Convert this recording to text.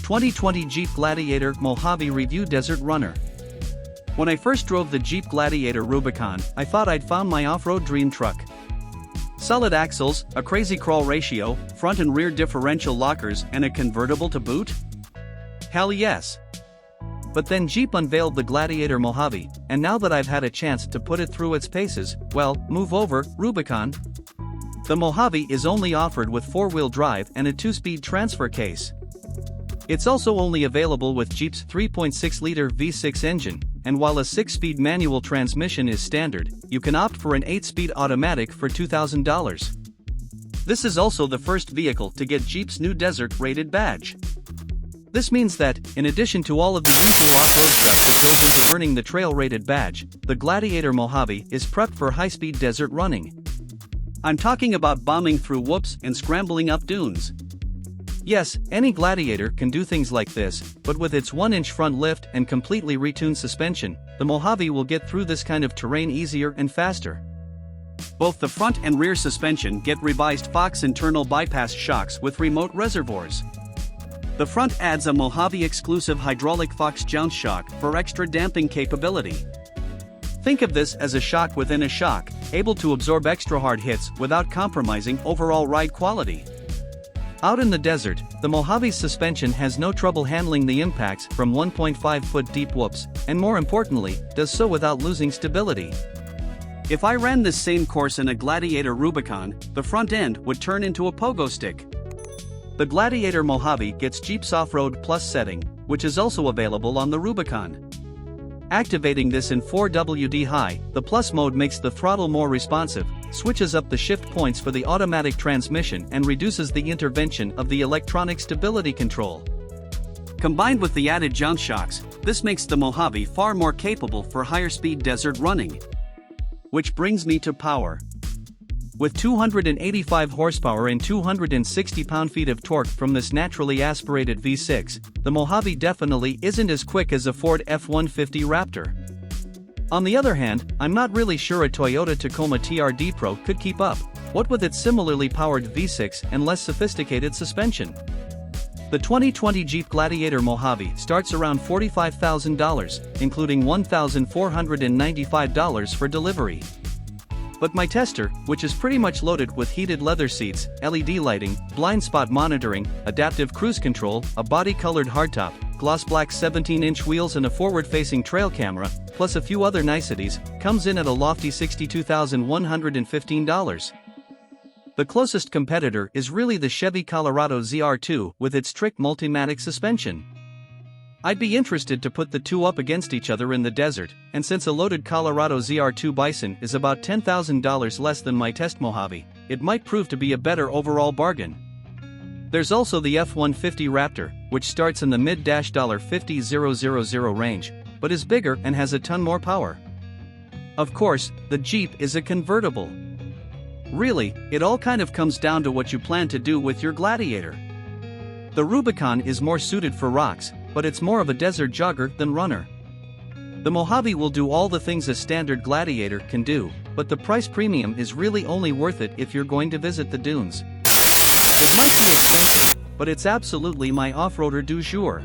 2020 Jeep Gladiator Mojave Review Desert Runner. When I first drove the Jeep Gladiator Rubicon, I thought I'd found my off-road dream truck. Solid axles, a crazy crawl ratio, front and rear differential lockers, and a convertible to boot? Hell yes! But then Jeep unveiled the Gladiator Mojave, and now that I've had a chance to put it through its paces, well, move over, Rubicon. The Mojave is only offered with 4-wheel drive and a 2-speed transfer case. It's also only available with Jeep's 3.6-liter V6 engine, and while a 6-speed manual transmission is standard, you can opt for an 8-speed automatic for $2,000. This is also the first vehicle to get Jeep's new Desert Rated badge. This means that, in addition to all of the usual off-road stuff that goes into earning the Trail Rated badge, the Gladiator Mojave is prepped for high-speed desert running. I'm talking about bombing through whoops and scrambling up dunes. Yes, any Gladiator can do things like this, but with its 1-inch front lift and completely retuned suspension, the Mojave will get through this kind of terrain easier and faster. Both the front and rear suspension get revised Fox internal bypass shocks with remote reservoirs. The front adds a Mojave-exclusive hydraulic Fox jounce shock for extra damping capability. Think of this as a shock within a shock, able to absorb extra hard hits without compromising overall ride quality. Out in the desert, the Mojave's suspension has no trouble handling the impacts from 1.5-foot deep whoops, and more importantly, does so without losing stability. If I ran this same course in a Gladiator Rubicon, the front end would turn into a pogo stick. The Gladiator Mojave gets Jeep's Off-Road Plus setting, which is also available on the Rubicon. Activating this in 4WD high, the Plus mode makes the throttle more responsive, switches up the shift points for the automatic transmission and reduces the intervention of the electronic stability control. Combined with the added jounce shocks, this makes the Mojave far more capable for higher speed desert running. Which brings me to power. With 285 horsepower and 260 pound-feet of torque from this naturally aspirated V6, the Mojave definitely isn't as quick as a Ford F-150 Raptor. On the other hand, I'm not really sure a Toyota Tacoma TRD Pro could keep up, what with its similarly powered V6 and less sophisticated suspension. The 2020 Jeep Gladiator Mojave starts around $45,000, including $1,495 for delivery. But my tester, which is pretty much loaded with heated leather seats, LED lighting, blind spot monitoring, adaptive cruise control, a body-colored hardtop, gloss black 17-inch wheels and a forward-facing trail camera, plus a few other niceties, comes in at a lofty $62,115. The closest competitor is really the Chevy Colorado ZR2 with its trick Multimatic suspension. I'd be interested to put the two up against each other in the desert, and since a loaded Colorado ZR2 Bison is about $10,000 less than my test Mojave, it might prove to be a better overall bargain. There's also the F-150 Raptor, which starts in the mid-$50,000 range, but is bigger and has a ton more power. Of course, the Jeep is a convertible. Really, it all kind of comes down to what you plan to do with your Gladiator. The Rubicon is more suited for rocks, but it's more of a desert jogger than runner. The Mojave will do all the things a standard Gladiator can do, but the price premium is really only worth it if you're going to visit the dunes. It might be expensive, but it's absolutely my off-roader du jour.